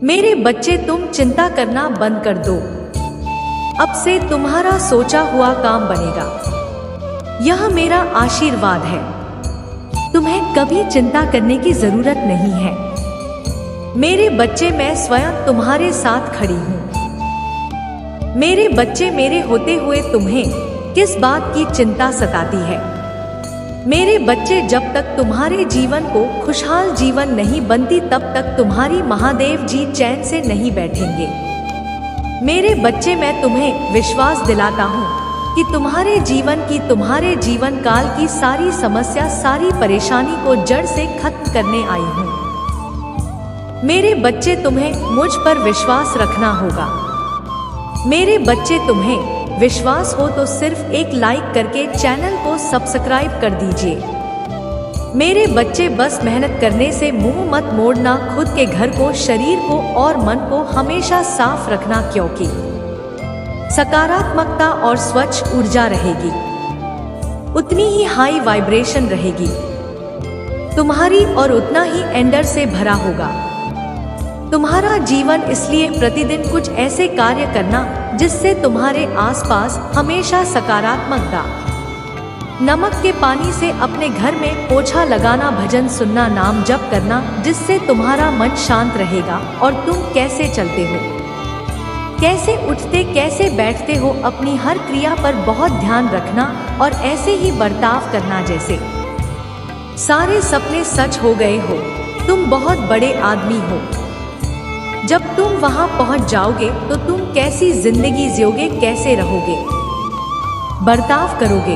मेरे बच्चे, तुम चिंता करना बंद कर दो। अब से तुम्हारा सोचा हुआ काम बनेगा। यह मेरा आशीर्वाद है। तुम्हें कभी चिंता करने की जरूरत नहीं है। मेरे बच्चे, मैं स्वयं तुम्हारे साथ खड़ी हूँ। मेरे बच्चे, मेरे होते हुए तुम्हें किस बात की चिंता सताती है? मेरे बच्चे, जब तक तुम्हारे जीवन को खुशहाल जीवन नहीं बनती तब तक तुम्हारी महादेव जी चैन से नहीं बैठेंगे। मेरे बच्चे, मैं तुम्हें विश्वास दिलाता हूँ कि तुम्हारे तुम्हारे जीवन काल की सारी समस्या, सारी परेशानी को जड़ से खत्म करने आई हूँ। मेरे बच्चे, तुम्हें मुझ पर विश्वास रखना होगा। मेरे बच्चे, तुम्हें विश्वास हो तो सिर्फ एक लाइक करके चैनल को सब्सक्राइब कर दीजिए। मेरे बच्चे, बस मेहनत करने से मुंह मत मोड़ना। खुद के घर को, शरीर को और मन को हमेशा साफ रखना, क्योंकि सकारात्मकता और स्वच्छ ऊर्जा रहेगी, उतनी ही हाई वाइब्रेशन रहेगी तुम्हारी और उतना ही एंडर से भरा होगा तुम्हारा जीवन। इसलिए प्रतिदिन कुछ ऐसे कार्य करना जिससे तुम्हारे आसपास हमेशा सकारात्मकता। नमक के पानी से अपने घर में पोछा लगाना, भजन सुनना, नाम जप करना, जिससे तुम्हारा मन शांत रहेगा। और तुम कैसे चलते हो, कैसे उठते, कैसे बैठते हो, अपनी हर क्रिया पर बहुत ध्यान रखना और ऐसे ही बर्ताव करना जैसे सारे सपने सच हो गए हो। तुम बहुत बड़े आदमी हो। जब तुम वहां पहुंच जाओगे तो तुम कैसी जिंदगी जियोगे, कैसे रहोगे, बर्ताव करोगे,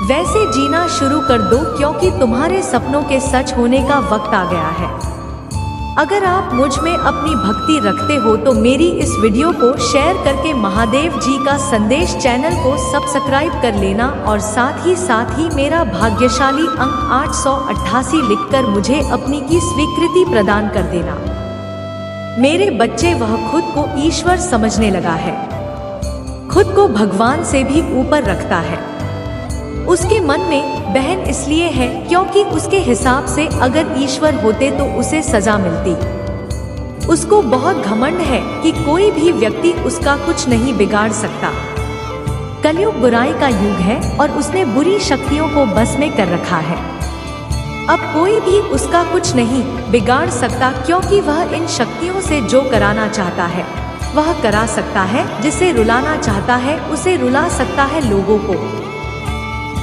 वैसे जीना शुरू कर दो, क्योंकि तुम्हारे सपनों के सच होने का वक्त आ गया है। अगर आप मुझ में अपनी भक्ति रखते हो तो मेरी इस वीडियो को शेयर करके महादेव जी का संदेश चैनल को सब्सक्राइब कर लेना और साथ ही मेरा भाग्यशाली अंक 888 लिखकर मुझे अपनी की स्वीकृति प्रदान कर देना। मेरे बच्चे, वह खुद को ईश्वर समझने लगा है, खुद को भगवान से भी ऊपर रखता है। उसके मन में बहन इसलिए है क्योंकि उसके हिसाब से अगर ईश्वर होते तो उसे सजा मिलती। उसको बहुत घमंड है कि कोई भी व्यक्ति उसका कुछ नहीं बिगाड़ सकता। कलयुग बुराई का युग है और उसने बुरी शक्तियों को बस में कर रखा है। अब कोई भी उसका कुछ नहीं बिगाड़ सकता, क्योंकि वह इन शक्तियों से जो कराना चाहता है वह करा सकता है। जिसे रुलाना चाहता है उसे रुला सकता है। लोगों को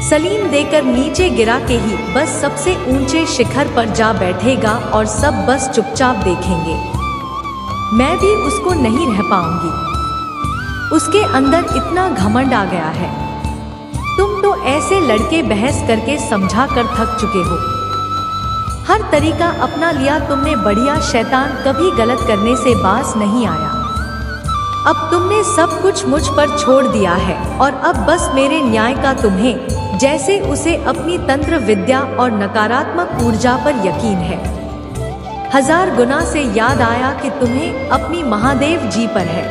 सलीम देकर नीचे गिरा के ही बस सबसे ऊंचे शिखर पर जा बैठेगा और सब बस चुपचाप देखेंगे। मैं भी उसको नहीं रह पाऊंगी। उसके अंदर इतना घमंड आ गया है। तुम तो ऐसे लड़के बहस करके समझा कर थक चुके हो। हर तरीका अपना लिया तुमने, बढ़िया शैतान कभी गलत करने से बाज नहीं आया। अब तुमने सब कुछ मुझ पर छोड़ दिया है और अब बस मेरे न्याय का तुम्हें जैसे उसे अपनी तंत्र विद्या और नकारात्मक ऊर्जा पर यकीन है। 1000 गुना से याद आया कि तुम्हें अपनी महादेव जी पर है।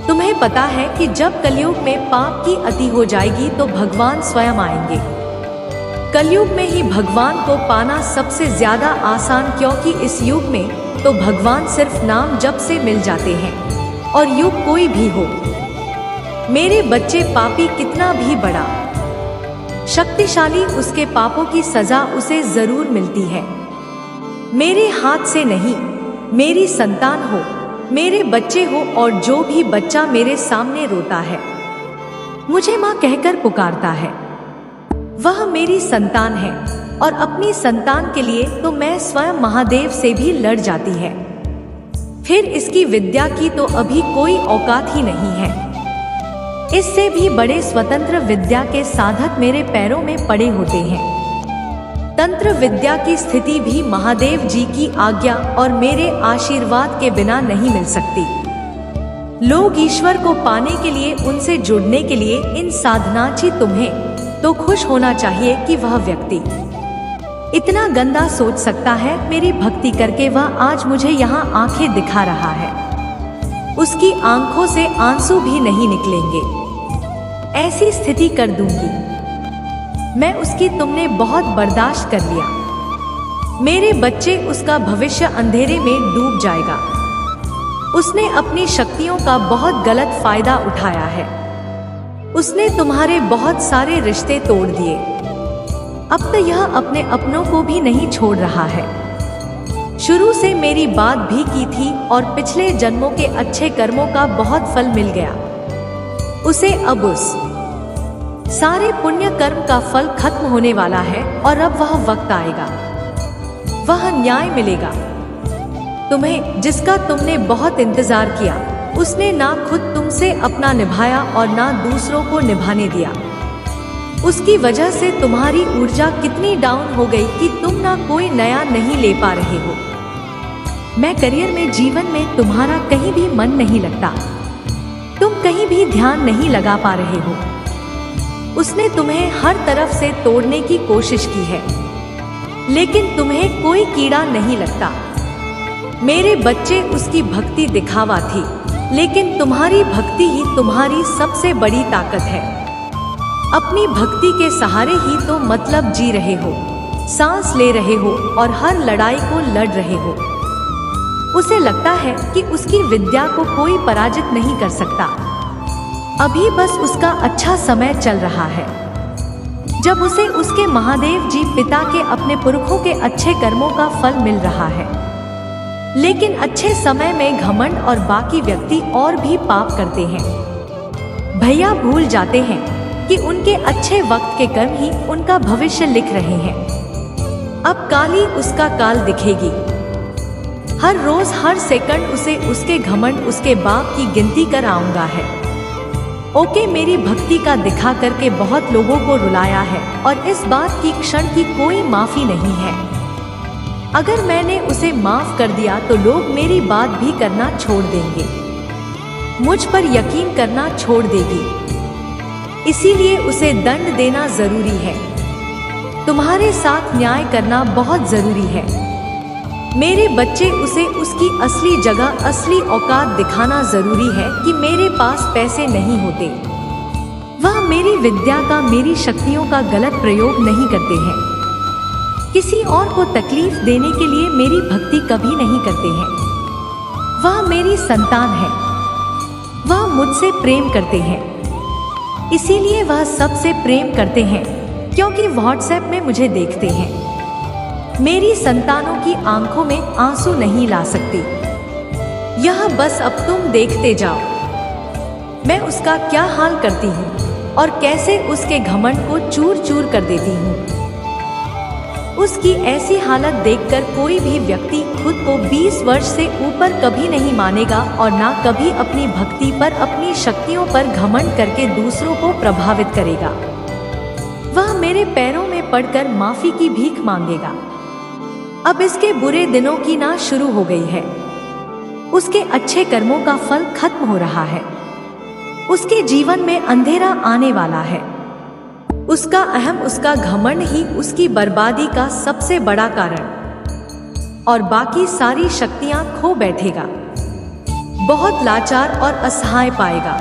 तुम्हें पता है कि जब कलयुग में पाप की अति हो जाएगी तो भगवान स्वयं आएंगे। कलयुग में ही भगवान को पाना सबसे ज्यादा आसान, क्योंकि इस युग में तो भगवान सिर्फ नाम जप से मिल जाते हैं। और युग कोई भी हो, मेरे बच्चे, पापी कितना भी बड़ा शक्तिशाली, उसके पापों की सजा उसे जरूर मिलती है। मेरे हाथ से नहीं, मेरी संतान हो, मेरे बच्चे हो, और जो भी बच्चा मेरे सामने रोता है, मुझे माँ कहकर पुकारता है, वह मेरी संतान है। और अपनी संतान के लिए तो मैं स्वयं महादेव से भी लड़ जाती है। फिर इसकी विद्या की तो अभी कोई औकात ही नहीं है। इससे भी बड़े स्वतंत्र विद्या के साधक मेरे पैरों में पड़े होते हैं। तंत्र विद्या की स्थिति भी महादेव जी की आज्ञा और मेरे आशीर्वाद के बिना नहीं मिल सकती। लोग ईश्वर को पाने के लिए, उनसे जुड़ने के लिए इन साधनाची, तुम्हें तो खुश होना चाहिए कि वह व्यक्ति इतना गंदा सोच सकता है। मेरी भक्ति करके वह आज मुझे यहाँ आंखें दिखा रहा है। उसकी आंखों से आंसू भी नहीं निकलेंगे। ऐसी स्थिति कर दूंगी मैं उसकी। तुमने बहुत बर्दाश्त कर लिया। मेरे बच्चे, उसका भविष्य अंधेरे में डूब जाएगा। उसने अपनी शक्तियों का बहुत गलत फायदा उठाया है। उसने तुम्हारे बहुत सारे रिश्ते तोड़ दिए। अब तो यह अपने अपनों को भी नहीं छोड़ रहा है। शुरू से मेरी बात भी की थी और पिछले जन्मों के अच्छे कर्मों का बहुत फल मिल गया उसे। अब उस सारे पुण्य कर्म का फल खत्म होने वाला है और अब वह वक्त आएगा, वह न्याय मिलेगा तुम्हें, जिसका तुमने बहुत इंतजार किया। उसने ना खुद तुमसे अपना निभाया और ना दूसरों को निभाने दिया। उसकी वजह से तुम्हारी ऊर्जा कितनी डाउन हो गई कि तुम ना कोई नया नहीं ले पा रहे हो। मैं करियर में, जीवन में तुम्हारा कहीं भी मन नहीं लगता, तुम कहीं भी ध्यान नहीं लगा पा रहे हो। उसने तुम्हें हर तरफ से तोड़ने की कोशिश की है, लेकिन तुम्हें कोई कीड़ा नहीं लगता। मेरे बच्चे, उसकी भक्ति दिखावा थी, लेकिन तुम्हारी भक्ति ही तुम्हारी सबसे बड़ी ताकत है। अपनी भक्ति के सहारे ही तो मतलब जी रहे हो, सांस ले रहे हो और हर लड़ाई को लड़ रहे हो। उसे लगता है कि उसकी विद्या को कोई पराजित नहीं कर सकता। अभी बस उसका अच्छा समय चल रहा है, जब उसे उसके महादेव जी पिता के, अपने पुरखों के अच्छे कर्मों का फल मिल रहा है। लेकिन अच्छे समय में घमंड और बाकी व्यक्ति और भी पाप करते हैं। भैया भूल जाते हैं कि उनके अच्छे वक्त के कर्म ही उनका भविष्य लिख रहे हैं। अब काली उसका काल दिखेगी। हर रोज हर सेकंड उसे उसके घमंड, उसके बाप की गिनती कर आऊंगा है। ओके, मेरी भक्ति का दिखा करके बहुत लोगों को रुलाया है और इस बात की क्षण की कोई माफी नहीं है। अगर मैंने उसे माफ कर दिया तो लोग मेरी बात भी करना छोड़ देंगे, मुझ पर यकीन करना छोड़ देगी। इसीलिए उसे दंड देना जरूरी है। तुम्हारे साथ न्याय करना बहुत जरूरी है। मेरे बच्चे, उसे उसकी असली जगह, असली औकात दिखाना जरूरी है कि मेरे पास पैसे नहीं होते। वह मेरी विद्या का, मेरी शक्तियों का गलत प्रयोग नहीं करते हैं। किसी और को तकलीफ देने के लिए मेरी भक्ति कभी नहीं करते हैं। वह मेरी संतान है, वह मुझसे प्रेम करते हैं। इसीलिए वह सबसे प्रेम करते हैं, क्योंकि व्हाट्सएप में मुझे देखते हैं। मेरी संतानों की आंखों में आंसू नहीं ला सकती। यह बस अब तुम देखते जाओ, मैं उसका क्या हाल करती हूँ और कैसे उसके घमंड को चूर चूर कर देती हूँ। उसकी ऐसी हालत देखकर कोई भी व्यक्ति खुद को 20 वर्ष से ऊपर कभी नहीं मानेगा और ना कभी अपनी भक्ति पर, अपनी शक्तियों पर घमंड करके दूसरों को प्रभावित करेगा। वह मेरे पैरों में पड़कर माफी की भीख मांगेगा। अब इसके बुरे दिनों की ना शुरू हो गई है। उसके अच्छे कर्मों का फल खत्म हो रहा है। उसके जीवन में अंधेरा आने वाला है। उसका अहम, उसका घमंड ही उसकी बर्बादी का सबसे बड़ा कारण और बाकी सारी शक्तियां खो बैठेगा। बहुत लाचार और असहाय पाएगा।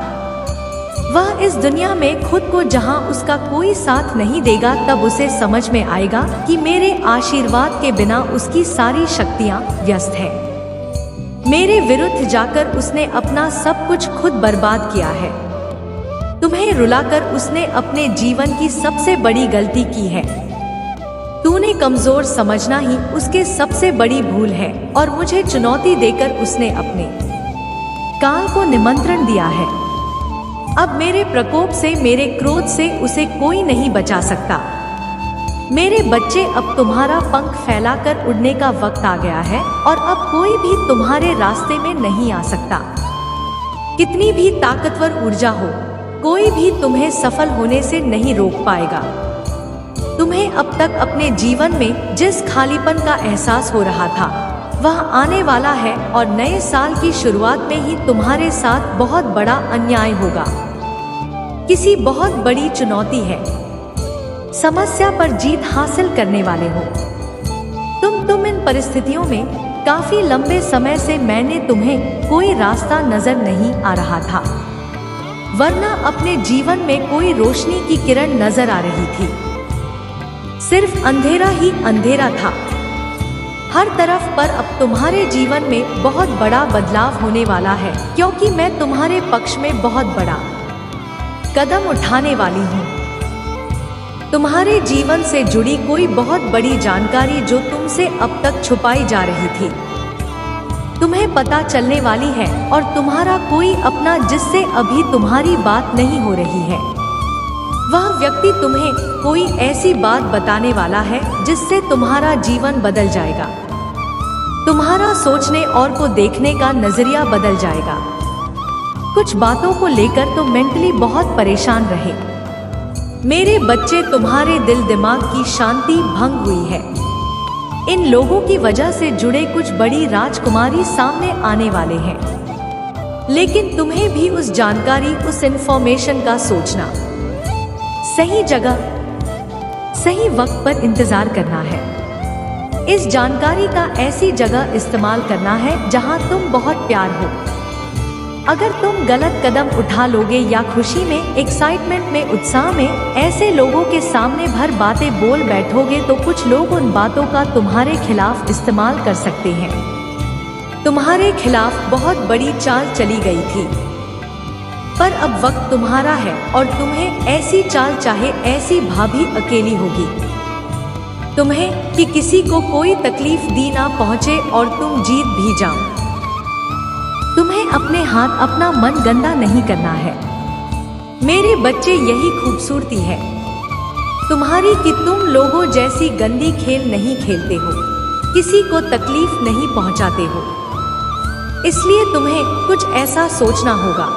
वह इस दुनिया में खुद को, जहां उसका कोई साथ नहीं देगा, तब उसे समझ में आएगा कि मेरे आशीर्वाद के बिना उसकी सारी शक्तियां व्यस्त हैं। मेरे विरुद्ध जाकर उसने अपना सब कुछ खुद बर्बाद किया है। तुम्हें रुलाकर उसने अपने जीवन की सबसे बड़ी गलती की है। तूने कमजोर समझना ही उसके सबसे बड़ी भूल है और मुझे चुनौती देकर उसने अपने काल को निमंत्रण दिया है। अब मेरे प्रकोप से, मेरे क्रोध से उसे कोई नहीं बचा सकता। मेरे बच्चे, अब तुम्हारा पंख फैलाकर उड़ने का वक्त आ गया है और अब कोई भी तुम्हारे रास्ते में नहीं आ सकता। कितनी भी ताकतवर ऊर्जा हो, कोई भी तुम्हें सफल होने से नहीं रोक पाएगा। तुम्हें अब तक अपने जीवन में जिस खालीपन का एहसास हो रहा था, वह आने वाला है और नए साल की शुरुआत में ही तुम्हारे साथ बहुत बड़ा अन्याय होगा। किसी बहुत बड़ी चुनौती है। समस्या पर जीत हासिल करने वाले हो तुम इन परिस्थितियों में काफी लंबे समय से मैंने तुम्हें कोई रास्ता नजर नहीं आ रहा था, वरना अपने जीवन में कोई रोशनी की किरण नजर आ रही थी। सिर्फ अंधेरा ही अंधेरा था। हर तरफ पर अब तुम्हारे जीवन में बहुत बड़ा बदलाव होने वाला है, क्योंकि मैं तुम्हारे पक्ष में बहुत बड़ा कदम उठाने वाली हूँ। तुम्हारे जीवन से जुड़ी कोई बहुत बड़ी जानकारी जो तुमसे अब तक छुपाई जा रही थी, तुम्हें पता चलने वाली है। और तुम्हारा कोई अपना जिससे अभी तुम्हारी बात नहीं हो रही है, वह व्यक्ति तुम्हें कोई ऐसी बात बताने वाला है जिससे तुम्हारा जीवन बदल जाएगा। तुम्हारा सोचने और को देखने का नजरिया बदल जाएगा। कुछ बातों को लेकर तो मेंटली बहुत परेशान रहे मेरे बच्चे, तुम्हारे दिल दिमाग की शांति भंग हुई है। इन लोगों की वजह से जुड़े कुछ बड़ी राजकुमारी सामने आने वाले हैं, लेकिन तुम्हें भी उस जानकारी, उस इंफॉर्मेशन का सोचना, सही जगह सही वक्त पर इंतजार करना है। इस जानकारी का ऐसी जगह इस्तेमाल करना है जहां तुम बहुत प्यार हो। अगर तुम गलत कदम उठा लोगे या खुशी में, एक्साइटमेंट में, उत्साह में ऐसे लोगों के सामने भर बातें बोल बैठोगे तो कुछ लोग उन बातों का तुम्हारे खिलाफ इस्तेमाल कर सकते हैं। तुम्हारे खिलाफ बहुत बड़ी चाल चली गई थी, पर अब वक्त तुम्हारा है और तुम्हें ऐसी चाल, चाहे ऐसी भाभी अकेली होगी तुम्हें कि किसी को कोई तकलीफ दी ना पहुंचे और तुम जीत भी जाओ। तुम्हें अपने हाथ, अपना मन गंदा नहीं करना है मेरे बच्चे। यही खूबसूरती है तुम्हारी कि तुम लोगों जैसी गंदी खेल नहीं खेलते हो, किसी को तकलीफ नहीं पहुंचाते हो। इसलिए तुम्हें कुछ ऐसा सोचना होगा,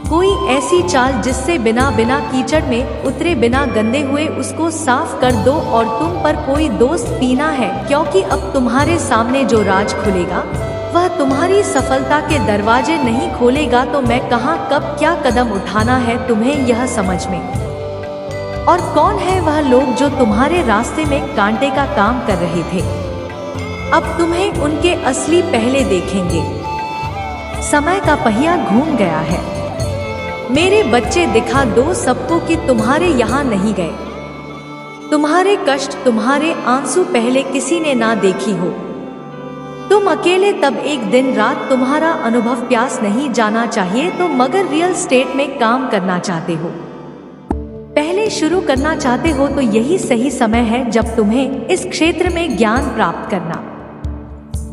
कोई ऐसी चाल जिससे बिना कीचड़ में उतरे, बिना गंदे हुए उसको साफ कर दो। और तुम पर कोई दोस्त पीना है, क्योंकि अब तुम्हारे सामने जो राज खुलेगा वह तुम्हारी सफलता के दरवाजे नहीं खोलेगा। तो मैं कहाँ, कब, क्या कदम उठाना है तुम्हें यह समझ में। और कौन है वह लोग जो तुम्हारे रास्ते में कांटे का काम कर रहे थे, अब तुम्हें उनके असली पहले देखेंगे। समय का पहिया घूम गया है मेरे बच्चे। दिखा दो सबको कि तुम्हारे यहाँ नहीं गए। तुम्हारे कष्ट, तुम्हारे आंसू पहले किसी ने ना देखी हो। तुम अकेले तब एक दिन रात तुम्हारा अनुभव प्यास नहीं जाना चाहिए तो, मगर रियल स्टेट में काम करना चाहते हो, पहले शुरू करना चाहते हो तो यही सही समय है जब तुम्हें इस क्षेत्र में ज्ञान प्राप्त करना।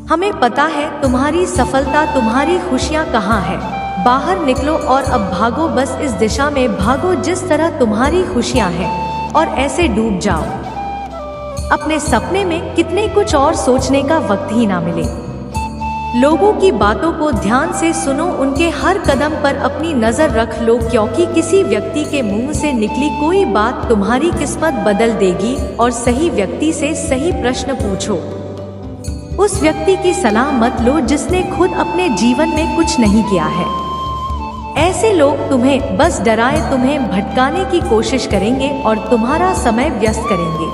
हमें पता है तुम्हारी सफलता, तुम्हारी खुशियाँ कहाँ है। बाहर निकलो और अब भागो, बस इस दिशा में भागो जिस तरह तुम्हारी खुशियां हैं, और ऐसे डूब जाओ अपने सपने में कितने कुछ और सोचने का वक्त ही ना मिले। लोगों की बातों को ध्यान से सुनो, उनके हर कदम पर अपनी नजर रख लो, क्योंकि किसी व्यक्ति के मुंह से निकली कोई बात तुम्हारी किस्मत बदल देगी। और सही व्यक्ति से सही प्रश्न पूछो। उस व्यक्ति की सलाह मत लो जिसने खुद अपने जीवन में कुछ नहीं किया है। ऐसे लोग तुम्हें बस डराए, तुम्हें भटकाने की कोशिश करेंगे और तुम्हारा समय व्यस्त करेंगे।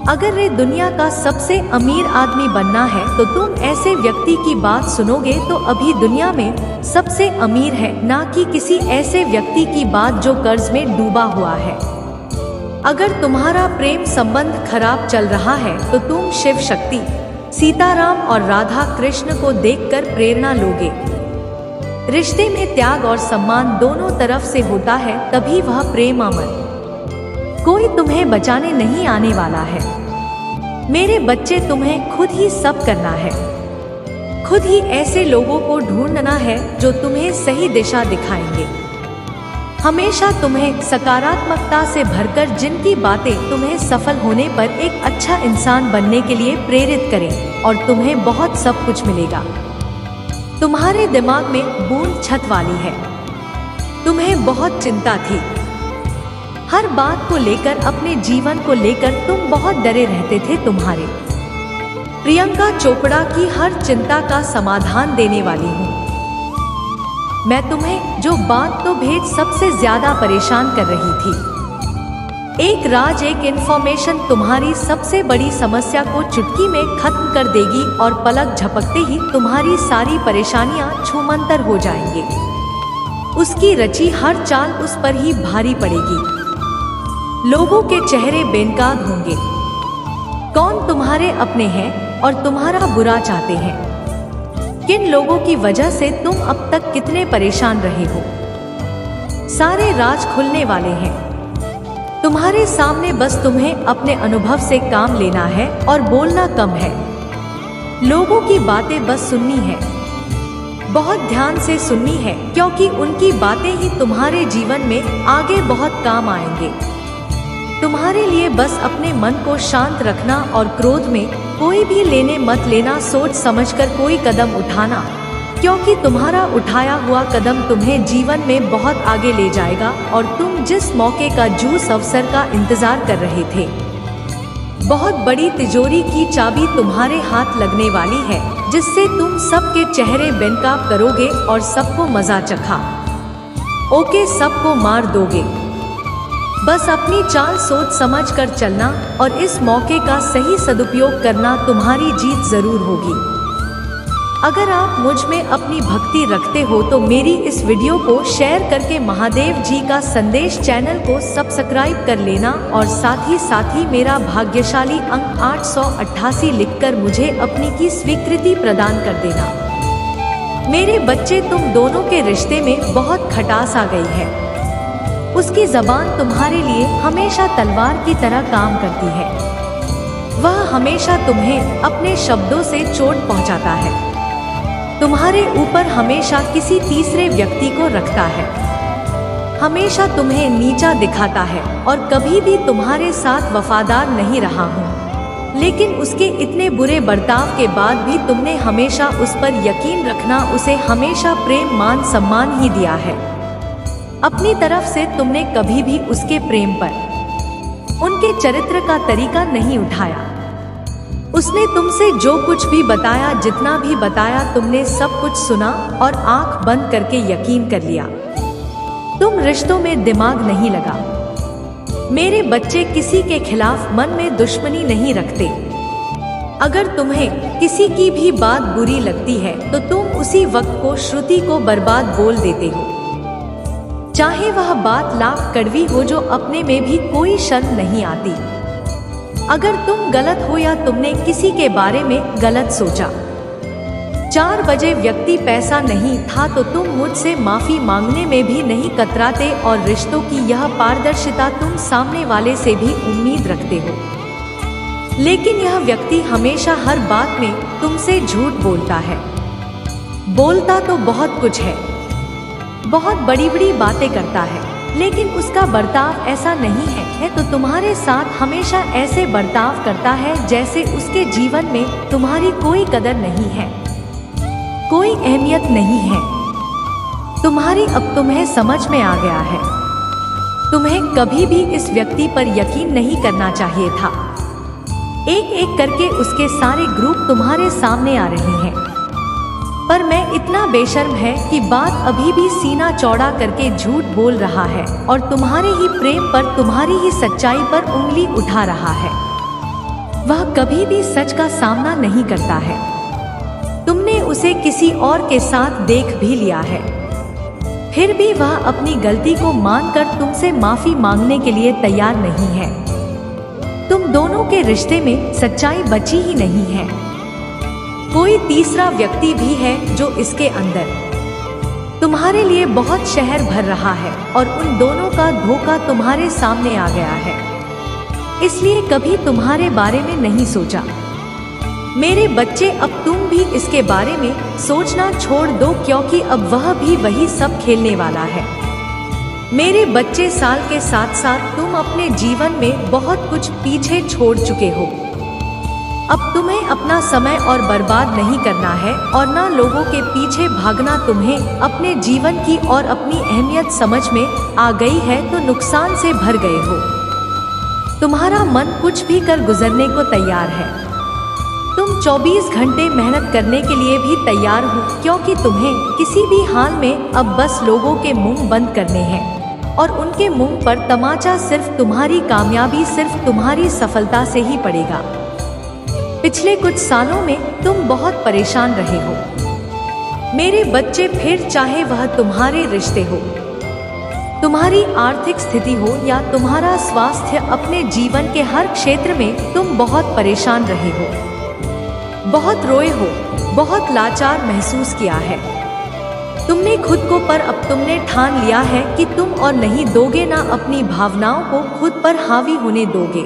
अगर रे दुनिया का सबसे अमीर आदमी बनना है तो तुम ऐसे व्यक्ति की बात सुनोगे तो अभी दुनिया में सबसे अमीर है, ना कि किसी ऐसे व्यक्ति की बात जो कर्ज में डूबा हुआ है। अगर तुम्हारा प्रेम संबंध खराब चल रहा है तो तुम शिव शक्ति, सीताराम और राधा कृष्ण को देखकर प्रेरणा लोगे। रिश्ते में त्याग और सम्मान दोनों तरफ से होता है, तभी वह प्रेम अमर। कोई तुम्हें बचाने नहीं आने वाला है मेरे बच्चे। तुम्हें खुद ही सब करना है, खुद ही ऐसे लोगों को ढूंढना है जो तुम्हें सही दिशा दिखाएंगे। हमेशा तुम्हें सकारात्मकता से भरकर, जिनकी बातें तुम्हें सफल होने पर एक अच्छा इंसान बनने के लिए प्रेरित करें, और तुम्हें बहुत सब कुछ मिलेगा। तुम्हारे दिमाग में बूंद छत वाली है, तुम्हें बहुत चिंता थी हर बात को लेकर, अपने जीवन को लेकर तुम बहुत डरे रहते थे। तुम्हारे प्रियंका चोपड़ा की हर चिंता का समाधान देने वाली हूँ मैं तुम्हें। जो बात तो भेद सबसे ज्यादा परेशान कर रही थी, एक राज, एक इंफॉर्मेशन तुम्हारी सबसे बड़ी समस्या को चुटकी में खत्म कर देगी और पलक झपकते ही तुम्हारी सारी परेशानियां छूमंतर हो जाएंगे। उसकी रची हर चाल उस पर ही भारी पड़ेगी। लोगों के चेहरे बेनकाब होंगे, कौन तुम्हारे अपने हैं और तुम्हारा बुरा चाहते हैं? किन लोगों की वजह से तुम अब तक कितने परेशान रहे हो? सारे राज खुलने वाले हैं। तुम्हारे सामने बस तुम्हें अपने अनुभव से काम लेना है और बोलना कम है। लोगों की बातें बस सुननी है, बहुत ध्यान से सुननी है, क्योंकि उनकी बातें ही तुम्हारे जीवन में आगे बहुत काम आएंगे। तुम्हारे लिए बस अपने मन को शांत रखना और क्रोध में कोई भी लेने मत लेना, सोच समझकर कोई कदम उठाना, क्योंकि तुम्हारा उठाया हुआ कदम तुम्हें जीवन में बहुत आगे ले जाएगा और तुम जिस मौके का जूस अवसर का इंतजार कर रहे थे, बहुत बड़ी तिजोरी की चाबी तुम्हारे हाथ लगने वाली है, जिससे तुम सबके चेहरे बेनकाब करोगे और सबको मजा चखा ओके सबको मार दोगे। बस अपनी चाल सोच समझ कर चलना और इस मौके का सही सदुपयोग करना, तुम्हारी जीत जरूर होगी। अगर आप मुझ में अपनी भक्ति रखते हो तो मेरी इस वीडियो को शेयर करके महादेव जी का संदेश चैनल को सब्सक्राइब कर लेना और साथ ही मेरा भाग्यशाली अंक 888 लिखकर मुझे अपनी की स्वीकृति प्रदान कर देना। मेरे बच्चे, तुम दोनों के रिश्ते में बहुत खटास आ गई है। उसकी जबान तुम्हारे लिए हमेशा तलवार की तरह काम करती है। वह हमेशा तुम्हें अपने शब्दों से चोट पहुंचाता है, तुम्हारे ऊपर हमेशा किसी तीसरे व्यक्ति को रखता है, हमेशा तुम्हें नीचा दिखाता है और कभी भी तुम्हारे साथ वफादार नहीं रहा हूँ। लेकिन उसके इतने बुरे बर्ताव के बाद भी तुमने हमेशा उस पर यकीन रखना, उसे हमेशा प्रेम मान सम्मान ही दिया है। अपनी तरफ से तुमने कभी भी उसके प्रेम पर उनके चरित्र का तरीका नहीं उठाया। उसने तुमसे जो कुछ भी बताया, जितना भी बताया, तुमने सब कुछ सुना और आंख बंद करके यकीन कर लिया। तुम रिश्तों में दिमाग नहीं लगा। मेरे बच्चे किसी के खिलाफ मन में दुश्मनी नहीं रखते। अगर तुम्हें किसी की भी बात बुरी लगती है तो तुम उसी वक्त को श्रुति को बर्बाद बोल देते हो, चाहे वह बात लाख कड़वी हो, जो अपने में भी कोई शर्म नहीं आती। अगर तुम गलत हो या तुमने किसी के बारे में गलत सोचा, 4 बजे व्यक्ति पैसा नहीं था तो तुम मुझसे माफी मांगने में भी नहीं कतराते और रिश्तों की यह पारदर्शिता तुम सामने वाले से भी उम्मीद रखते हो। लेकिन यह व्यक्ति हमेशा हर बात में तुमसे झूठ बोलता है। बोलता तो बहुत कुछ है, बहुत बड़ी बड़ी बातें करता है, लेकिन उसका बर्ताव ऐसा नहीं है तो तुम्हारे साथ हमेशा ऐसे बर्ताव करता है जैसे उसके जीवन में तुम्हारी कोई कदर नहीं है, कोई अहमियत नहीं है। तुम्हारी अब तुम्हें समझ में आ गया है। तुम्हें कभी भी इस व्यक्ति पर यकीन नहीं करना चाहिए था। एक एक करके उसके सारे ग्रुप तुम्हारे सामने आ रहे हैं, पर मैं इतना बेशर्म है कि बात अभी भी सीना चौड़ा करके झूठ बोल रहा है और तुम्हारे ही प्रेम पर, तुम्हारी ही सच्चाई पर उंगली उठा रहा है। वह कभी भी सच का सामना नहीं करता है। तुमने उसे किसी और के साथ देख भी लिया है, फिर भी वह अपनी गलती को मानकर तुमसे माफी मांगने के लिए तैयार नहीं है। तुम दोनों के रिश्ते में सच्चाई बची ही नहीं है। कोई तीसरा व्यक्ति भी है जो इसके अंदर तुम्हारे लिए बहुत शहर भर रहा है और उन दोनों का धोखा तुम्हारे सामने आ गया है, इसलिए कभी तुम्हारे बारे में नहीं सोचा। मेरे बच्चे, अब तुम भी इसके बारे में सोचना छोड़ दो, क्योंकि अब वह भी वही सब खेलने वाला है। मेरे बच्चे, साल के साथ साथ तुम अपने जीवन में बहुत कुछ पीछे छोड़ चुके हो। अब तुम्हें अपना समय और बर्बाद नहीं करना है और ना लोगों के पीछे भागना। तुम्हें अपने जीवन की और अपनी अहमियत समझ में आ गई है तो नुकसान से भर गए हो। तुम्हारा मन कुछ भी कर गुजरने को तैयार है। तुम 24 घंटे मेहनत करने के लिए भी तैयार हो, क्योंकि तुम्हें किसी भी हाल में अब बस लोगों के मुंह बंद करने हैं और उनके मुंह पर तमाचा सिर्फ तुम्हारी कामयाबी, सिर्फ तुम्हारी सफलता से ही पड़ेगा। पिछले कुछ सालों में तुम बहुत परेशान रहे हो मेरे बच्चे, फिर चाहे वह तुम्हारे रिश्ते हो, तुम्हारी आर्थिक स्थिति हो या तुम्हारा स्वास्थ्य, अपने जीवन के हर क्षेत्र में तुम बहुत परेशान रहे हो, बहुत रोए हो, बहुत लाचार महसूस किया है। तुमने खुद को, पर अब तुमने ठान लिया है कि तुम और नहीं दोगे, ना अपनी भावनाओं को खुद पर हावी होने दोगे।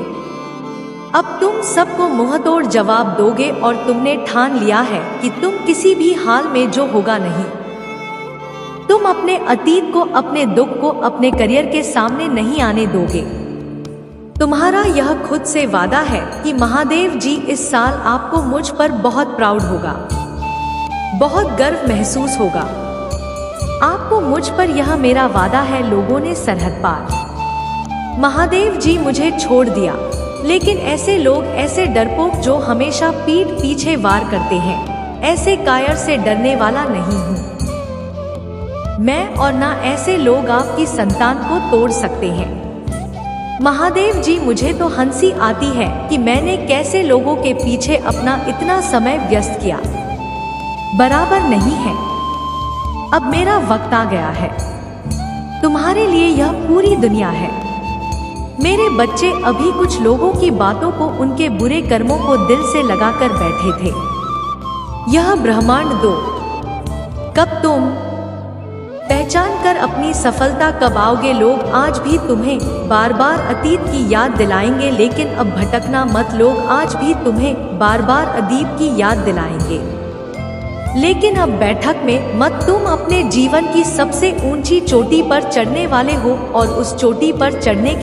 अब तुम सबको मुंहतोड़ जवाब दोगे और तुमने ठान लिया है कि तुम किसी भी हाल में जो होगा नहीं। तुम अपने अतीत को, अपने दुख को अपने करियर के सामने नहीं आने दोगे। तुम्हारा यह खुद से वादा है कि महादेव जी इस साल आपको मुझ पर बहुत प्राउड होगा, बहुत गर्व महसूस होगा। आपको मुझ पर, यह मेरा वादा है। लोगों ने सरहद पार, महादेव जी मुझे छोड़ दिया, लेकिन ऐसे लोग, ऐसे डरपोक जो हमेशा पीठ पीछे वार करते हैं, ऐसे कायर से डरने वाला नहीं हूँ मैं, और ना ऐसे लोग आपकी संतान को तोड़ सकते हैं। महादेव जी, मुझे तो हंसी आती है कि मैंने कैसे लोगों के पीछे अपना इतना समय व्यस्त किया। बराबर नहीं है। अब मेरा वक्त आ गया है। तुम्हारे लिए यह पूरी दुनिया है। मेरे बच्चे अभी कुछ लोगों की बातों को, उनके बुरे कर्मों को दिल से लगाकर बैठे थे। यह ब्रह्मांड दो, कब तुम पहचान कर अपनी सफलता कब आओगे। लोग आज भी तुम्हें बार बार अतीत की याद दिलाएंगे, लेकिन अब भटकना मत। लोग आज भी तुम्हें बार बार अतीत की याद दिलाएंगे, लेकिन अब बैठक में मत। तुम अपने जीवन की सबसे ऊंची चोटी पर चढ़ने वाले हो और उस चोटी पर चढ़ने